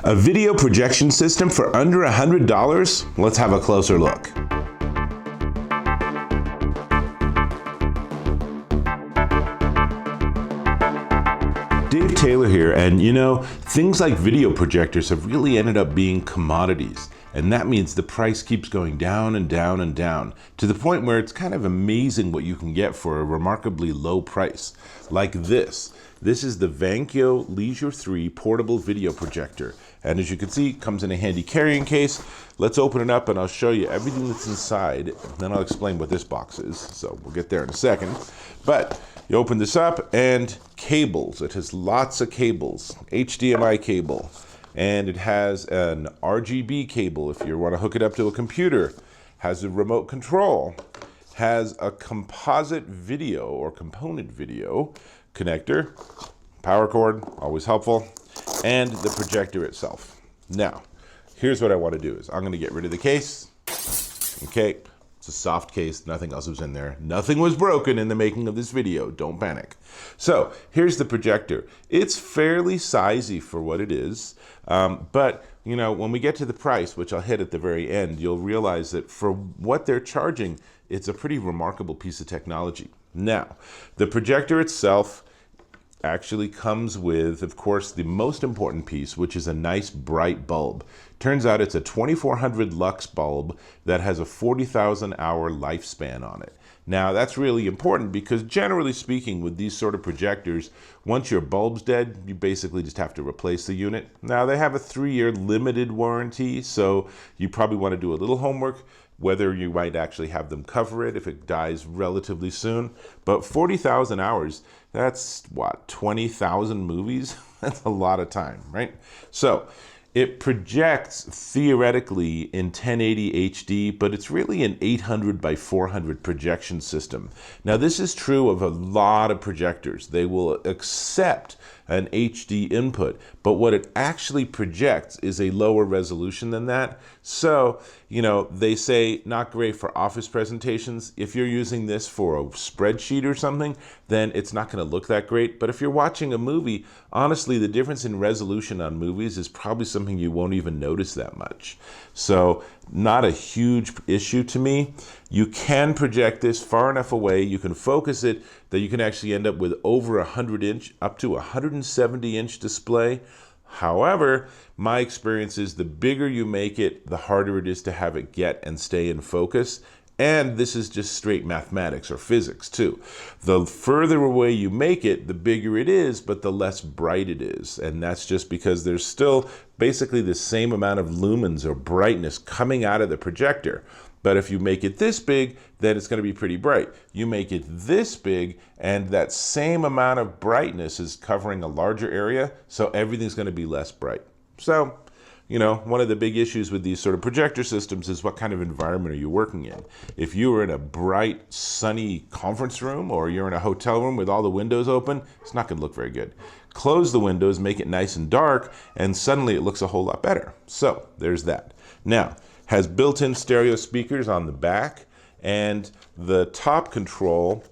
A video projection system for under $100? Let's have a closer look. Dave Taylor here, and you know, things like video projectors have really ended up being commodities. And that means the price keeps going down and down and down to the point where it's kind of amazing what you can get for a remarkably low price. Like this. This is the Vankyo Leisure 3 portable video projector. And as you can see, it comes in a handy carrying case. Let's open it up and I'll show you everything that's inside. Then I'll explain what this box is. So we'll get there in a second. But you open this up and cables. It has lots of cables. HDMI cable. And it has an RGB cable if you want to hook it up to a computer. Has a remote control. Has a composite video or component video connector. Power cord, always helpful. And the projector itself. Now, here's what I want to do is I'm going to get rid of the case. Okay, it's a soft case. Nothing else was in there. Nothing was broken in the making of this video. Don't panic. So here's the projector. It's fairly sizey for what it is. But you know, when we get to the price, which I'll hit at the very end, you'll realize that for what they're charging, it's a pretty remarkable piece of technology. Now, the projector itself actually comes with, of course, the most important piece, which is a nice bright bulb. Turns out it's a 2400 lux bulb that has a 40,000 hour lifespan on it. Now that's really important because generally speaking with these sort of projectors, once your bulb's dead, you basically just have to replace the unit. Now they have a 3-year limited warranty, so you probably want to do a little homework whether you might actually have them cover it if it dies relatively soon. But 40,000 hours, that's what, 20,000 movies? That's a lot of time, right? So it projects theoretically in 1080 HD, but it's really an 800 by 400 projection system. Now this is true of a lot of projectors. They will accept an HD input, but what it actually projects is a lower resolution than that. So, you know, they say not great for office presentations. If you're using this for a spreadsheet or something, then it's not going to look that great. But if you're watching a movie, honestly, the difference in resolution on movies is probably something you won't even notice that much. So not a huge issue to me. You can project this far enough away. You can focus it that you can actually end up with over 100-inch, up to 170-inch display. However, my experience is the bigger you make it, the harder it is to have it get and stay in focus. And this is just straight mathematics or physics too. The further away you make it, the bigger it is, but the less bright it is. And that's just because there's still basically the same amount of lumens or brightness coming out of the projector. But if you make it this big, then it's going to be pretty bright. You make it this big, and that same amount of brightness is covering a larger area, so everything's going to be less bright. So, you know, one of the big issues with these sort of projector systems is what kind of environment are you working in? If you were in a bright, sunny conference room, or you're in a hotel room with all the windows open, it's not going to look very good. Close the windows, make it nice and dark, and suddenly it looks a whole lot better. So, there's that. Now, has built-in stereo speakers on the back, and the top control,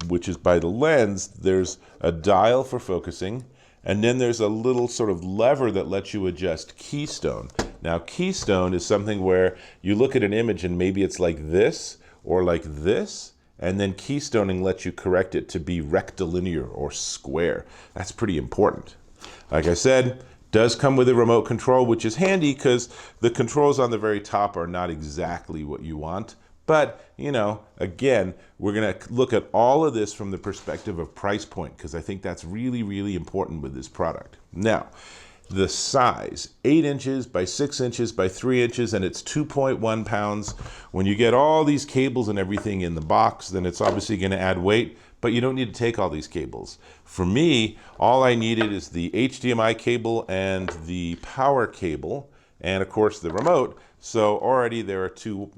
which is by the lens, there's a dial for focusing, and then there's a little sort of lever that lets you adjust keystone. Now, keystone is something where you look at an image and maybe it's like this or like this, and then keystoning lets you correct it to be rectilinear or square. That's pretty important. Like I said, does come with a remote control, which is handy because the controls on the very top are not exactly what you want. But, you know, again, we're going to look at all of this from the perspective of price point because I think that's really, really important with this product. Now, the size, 8 inches by 6 inches by 3 inches, and it's 2.1 pounds. When you get all these cables and everything in the box, then it's obviously going to add weight. But you don't need to take all these cables. For me, all I needed is the HDMI cable and the power cable, and of course the remote. So already there are 2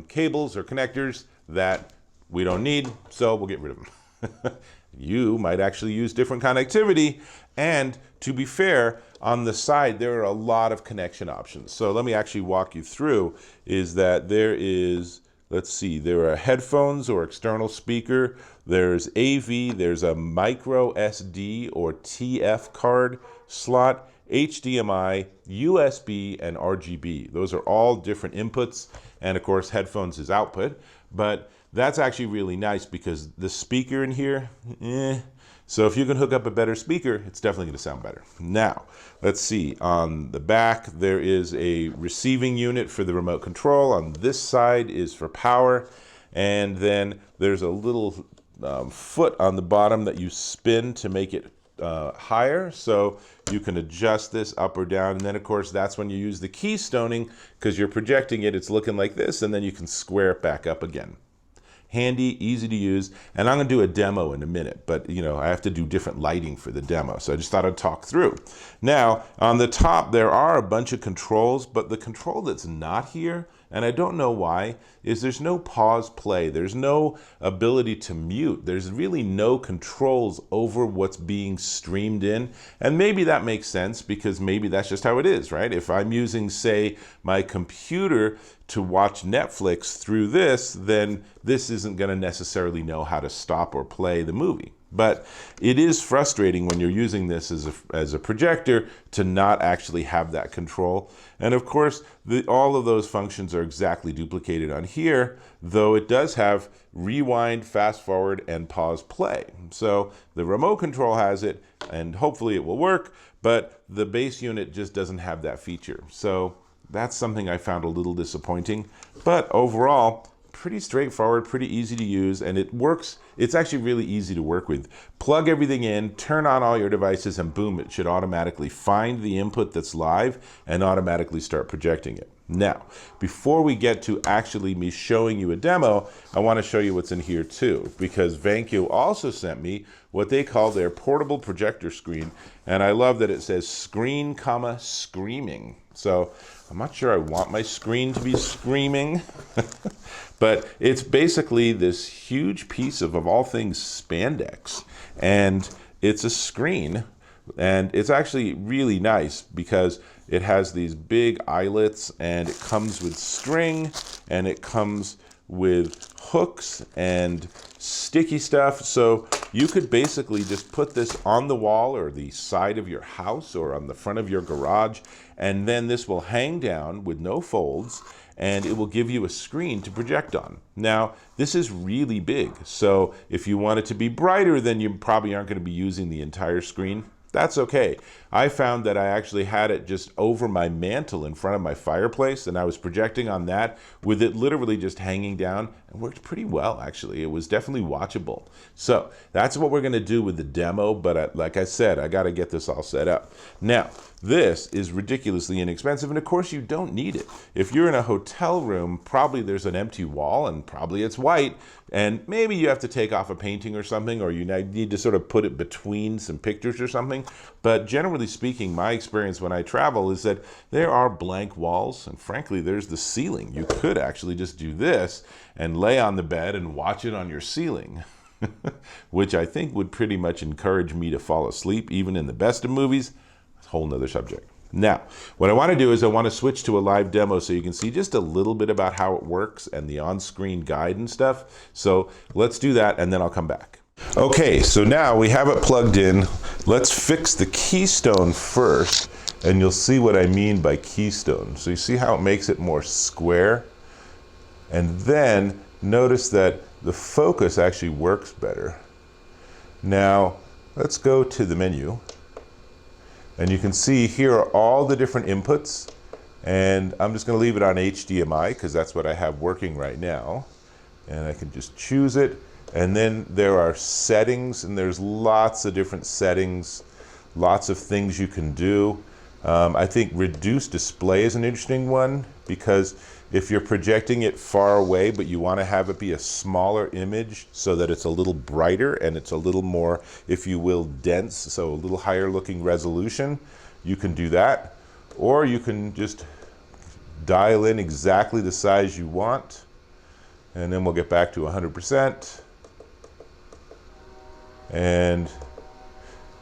cables or connectors that we don't need, so we'll get rid of them. You might actually use different connectivity, and to be fair, on the side there are a lot of connection options. So let me actually walk you through, is that there is, let's see, there are headphones or external speaker, there's AV, there's a MicroSD or TF card slot, HDMI, USB, and RGB. Those are all different inputs, and of course headphones is output, but that's actually really nice because the speaker in here, so if you can hook up a better speaker, it's definitely going to sound better. Now, let's see. On the back, there is a receiving unit for the remote control. On this side is for power. And then there's a little foot on the bottom that you spin to make it higher. So you can adjust this up or down. And then, of course, that's when you use the keystoning because you're projecting it. It's looking like this. And then you can square it back up again. Handy, easy to use, and I'm gonna do a demo in a minute, but you know, I have to do different lighting for the demo, so I just thought I'd talk through. Now, on the top, there are a bunch of controls, but the control that's not here, and I don't know why, is there's no pause play. There's no ability to mute. There's really no controls over what's being streamed in. And maybe that makes sense because maybe that's just how it is, right? If I'm using, say, my computer to watch Netflix through this, then this isn't going to necessarily know how to stop or play the movie. But it is frustrating when you're using this as a projector to not actually have that control. And of course, all of those functions are exactly duplicated on here, though it does have rewind, fast forward, and pause play. So the remote control has it, and hopefully it will work, but the base unit just doesn't have that feature. So that's something I found a little disappointing. But overall, pretty straightforward, pretty easy to use, and it works. It's actually really easy to work with. Plug everything in, turn on all your devices, and boom, it should automatically find the input that's live and automatically start projecting it. Now, before we get to actually me showing you a demo, I want to show you what's in here too, because Vankyo also sent me what they call their portable projector screen, and I love that it says screen, screaming. So I'm not sure I want my screen to be screaming, but it's basically this huge piece of all things spandex, and it's a screen, and it's actually really nice because it has these big eyelets, and it comes with string, and it comes with hooks and sticky stuff. So you could basically just put this on the wall or the side of your house or on the front of your garage, and then this will hang down with no folds, and it will give you a screen to project on. Now, this is really big, so if you want it to be brighter, then you probably aren't going to be using the entire screen. That's okay. I found that I actually had it just over my mantle in front of my fireplace, and I was projecting on that with it literally just hanging down, and worked pretty well, actually. It was definitely watchable. So that's what we're going to do with the demo, but like I said, I got to get this all set up. Now, this is ridiculously inexpensive, and of course you don't need it. If you're in a hotel room, probably there's an empty wall, and probably it's white, and maybe you have to take off a painting or something, or you need to sort of put it between some pictures or something. But generally speaking, my experience when I travel is that there are blank walls, and frankly, there's the ceiling. You could actually just do this and lay on the bed and watch it on your ceiling, which I think would pretty much encourage me to fall asleep, even in the best of movies. Whole nother subject. Now, what I want to do is I want to switch to a live demo so you can see just a little bit about how it works and the on-screen guide and stuff. So let's do that, and then I'll come back. Okay, so now we have it plugged in. Let's fix the keystone first, and you'll see what I mean by keystone. So you see how it makes it more square? And then notice that the focus actually works better. Now, let's go to the menu. And you can see here are all the different inputs, and I'm just going to leave it on HDMI because that's what I have working right now. And I can just choose it, and then there are settings, and there's lots of different settings, lots of things you can do. I think reduce display is an interesting one, because if you're projecting it far away but you want to have it be a smaller image so that it's a little brighter and it's a little more, if you will, dense, so a little higher looking resolution, you can do that. Or you can just dial in exactly the size you want, and then we'll get back to 100% and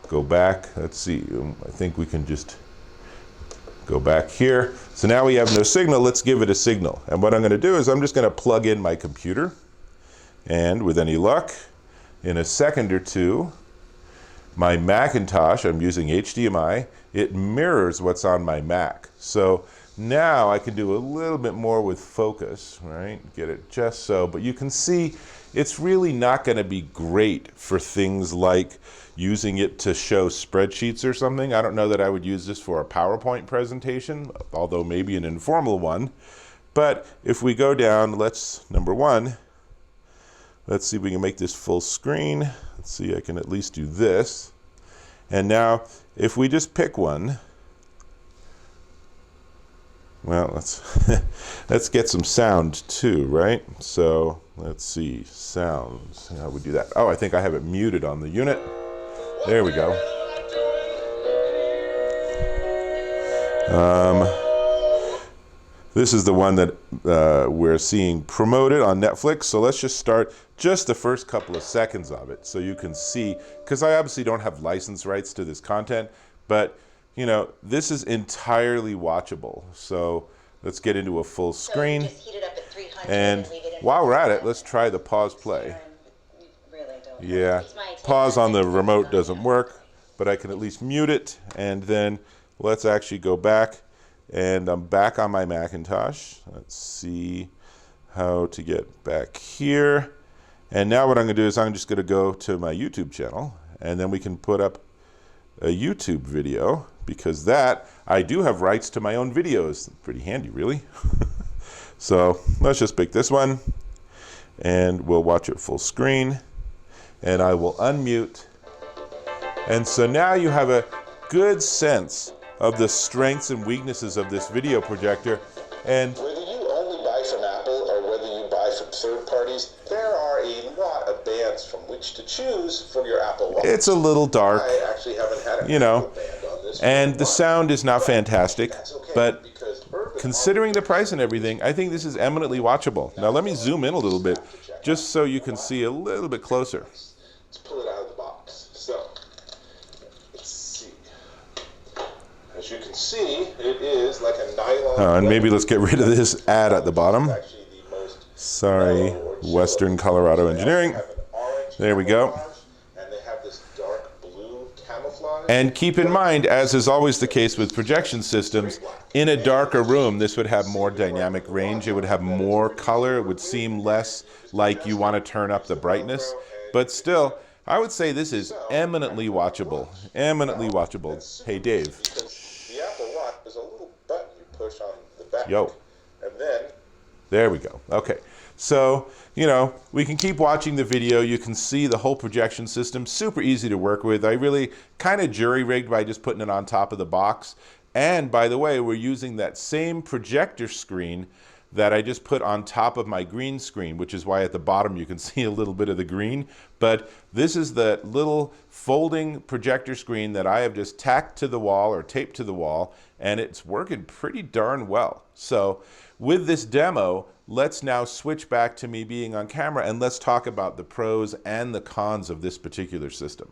go back. Let's see, I think we can just go back here. So now we have no signal. Let's give it a signal. And what I'm going to do is I'm just going to plug in my computer, and with any luck, in a second or two, My Macintosh, I'm using HDMI. It mirrors what's on my Mac. So now I can do a little bit more with focus, right? Get it just so, but you can see it's really not going to be great for things like using it to show spreadsheets or something. I don't know that I would use this for a PowerPoint presentation, although maybe an informal one. But if we go down, number one, let's see if we can make this full screen. Let's see, I can at least do this. And now, if we just pick one, well, let's get some sound too, right? So let's see, sounds. How we do that? Oh, I think I have it muted on the unit. There we go. This is the one that we're seeing promoted on Netflix. So let's just start just the first couple of seconds of it so you can see, because I obviously don't have license rights to this content, but you know, this is entirely watchable. So let's get into a full screen. And while we're at it, let's try the pause play. Yeah, pause on the remote doesn't work, but I can at least mute it. And then let's actually go back. And I'm back on my Macintosh. Let's see how to get back here. And now what I'm going to do is I'm just going to go to my YouTube channel, and then we can put up a YouTube video, because that, I do have rights to my own videos. Pretty handy, really. So let's just pick this one, and we'll watch it full screen. And I will unmute. And so now you have a good sense of the strengths and weaknesses of this video projector. And whether you only buy from Apple or whether you buy from third parties, there are a lot of bands from which to choose for your Apple Watch. It's a little dark. I actually haven't had a you know, band on this, and the sound is not fantastic, okay, but considering the price and everything, I think this is eminently watchable. Now let me zoom in a little bit, just so you can see a little bit closer. Let's pull it out of the box. So, let's see. As you can see, it is like a nylon. And maybe let's get rid of this ad at the bottom. Sorry, Western Colorado Engineering. There we go. And they have this dark blue camouflage. And keep in mind, as is always the case with projection systems, in a darker room, this would have more dynamic range. It would have more color. It would seem less like you want to turn up the brightness. But still, I would say this is eminently watchable. Eminently watchable. Hey, Dave. The Apple Watch is a little button you push on the back. Yo. And then... There we go. Okay. So, you know, we can keep watching the video. You can see the whole projection system. Super easy to work with. I really kind of jury-rigged by just putting it on top of the box. And by the way, we're using that same projector screen that I just put on top of my green screen, which is why at the bottom you can see a little bit of the green. But this is the little folding projector screen that I have just tacked to the wall or taped to the wall, and it's working pretty darn well. So with this demo, let's now switch back to me being on camera, and let's talk about the pros and the cons of this particular system.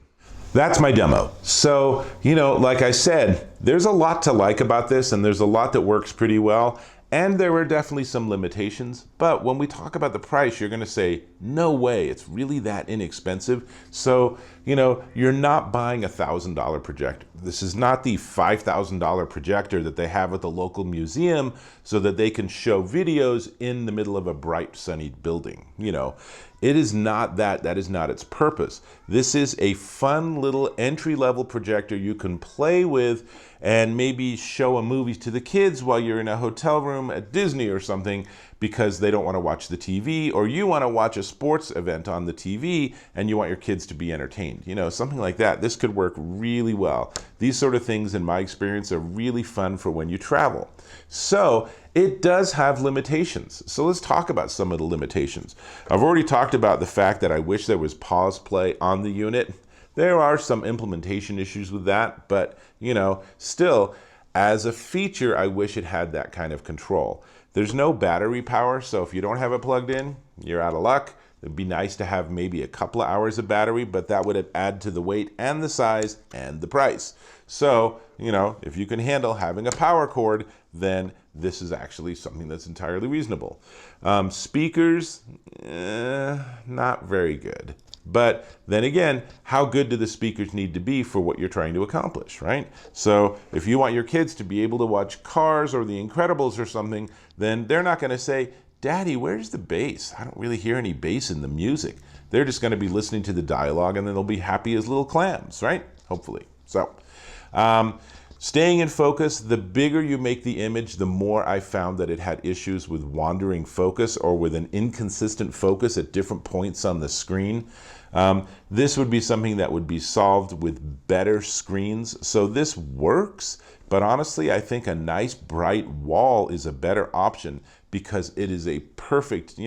That's my demo. So, you know, like I said, there's a lot to like about this, and there's a lot that works pretty well. And there were definitely some limitations, but when we talk about the price, you're gonna say, no way, it's really that inexpensive. So, you know, you're not buying a $1,000 projector. This is not the $5,000 projector that they have at the local museum so that they can show videos in the middle of a bright, sunny building. You know, it is not that. That is not its purpose. This is a fun little entry-level projector you can play with and maybe show a movie to the kids while you're in a hotel room at Disney or something because they don't want to watch the TV, or you want to watch a sports event on the TV and you want your kids to be entertained. You know, something like that. This could work really well. These sort of things, in my experience, are really fun for when you travel. So it does have limitations. So let's talk about some of the limitations. I've already talked about the fact that I wish there was pause play on the unit. There are some implementation issues with that, but you know, still, as a feature, I wish it had that kind of control. There's no battery power, so if you don't have it plugged in, you're out of luck. It'd be nice to have maybe a couple of hours of battery, but that would add to the weight and the size and the price. So, you know, if you can handle having a power cord, then this is actually something that's entirely reasonable. Speakers, not very good. But then again, how good do the speakers need to be for what you're trying to accomplish, right? So if you want your kids to be able to watch Cars or The Incredibles or something, then they're not going to say, Daddy, where's the bass? I don't really hear any bass in the music. They're just going to be listening to the dialogue, and then they'll be happy as little clams, right? Hopefully. So, staying in focus, the bigger you make the image, the more I found that it had issues with wandering focus or with an inconsistent focus at different points on the screen. This would be something that would be solved with better screens. So this works, but honestly, I think a nice bright wall is a better option because it is a perfect,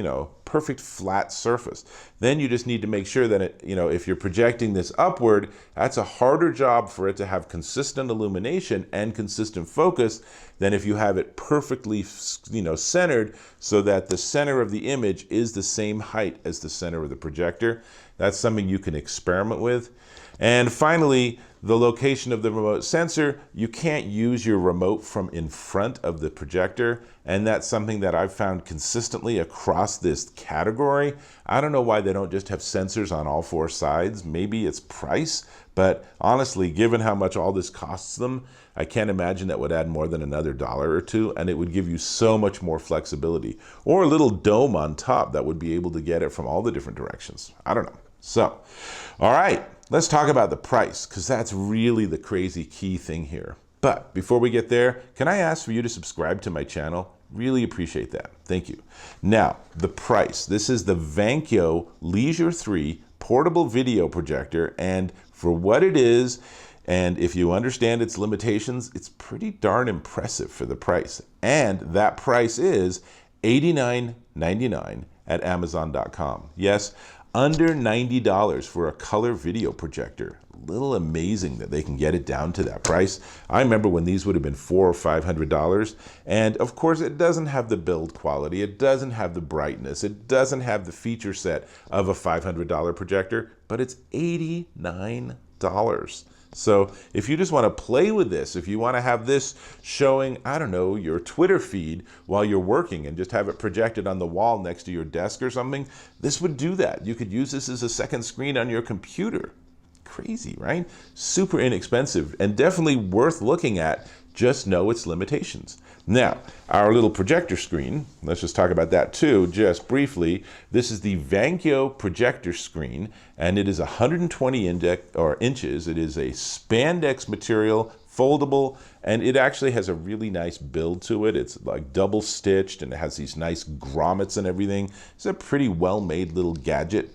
perfect flat surface. Then you just need to make sure that it, if you're projecting this upward, that's a harder job for it to have consistent illumination and consistent focus than if you have it perfectly, centered so that the center of the image is the same height as the center of the projector. That's something you can experiment with. And finally, the location of the remote sensor. You can't use your remote from in front of the projector, and that's something that I've found consistently across this category. I don't know why they don't just have sensors on all four sides. Maybe it's price, but honestly, given how much all this costs them, I can't imagine that would add more than another $1 or $2, and it would give you so much more flexibility. Or a little dome on top that would be able to get it from all the different directions. I don't know. So, all right. Let's talk about the price, because that's really the crazy key thing here. But before we get there, can I ask for you to subscribe to my channel? Really appreciate that. Thank you. Now, the price. This is the Vankyo Leisure 3 portable video projector, and for what it is, and if you understand its limitations, it's pretty darn impressive for the price. And that price is $89.99 at Amazon.com. Yes, under $90 for a color video projector. A little amazing that they can get it down to that price. I remember when these would have been $400 or $500, and of course it doesn't have the build quality, it doesn't have the brightness, it doesn't have the feature set of a $500 projector, but it's $89. So if you just want to play with this, if you want to have this showing, I don't know, your Twitter feed while you're working and just have it projected on the wall next to your desk or something, this would do that. You could use this as a second screen on your computer. Crazy, right? Super inexpensive and definitely worth looking at. Just know its limitations. Now, our little projector screen, let's just talk about that too, just briefly. This is the Vankyo projector screen, and it is 120 inches. It is a spandex material, foldable, and it actually has a really nice build to it. It's like double stitched, and it has these nice grommets and everything. It's a pretty well-made little gadget.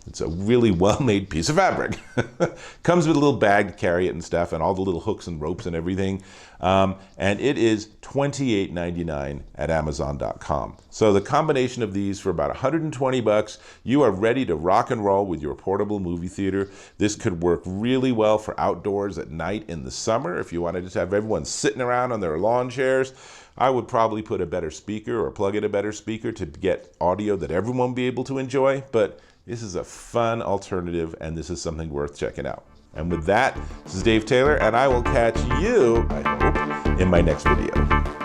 It's a really well-made piece of fabric. Comes with a little bag to carry it and stuff, and all the little hooks and ropes and everything. And it is $28.99 at Amazon.com. So the combination of these for about 120 bucks, you are ready to rock and roll with your portable movie theater. This could work really well for outdoors at night in the summer. If you want to just have everyone sitting around on their lawn chairs, I would probably put a better speaker or plug in a better speaker to get audio that everyone will be able to enjoy. But this is a fun alternative, and this is something worth checking out. And with that, this is Dave Taylor, and I will catch you, I hope, in my next video.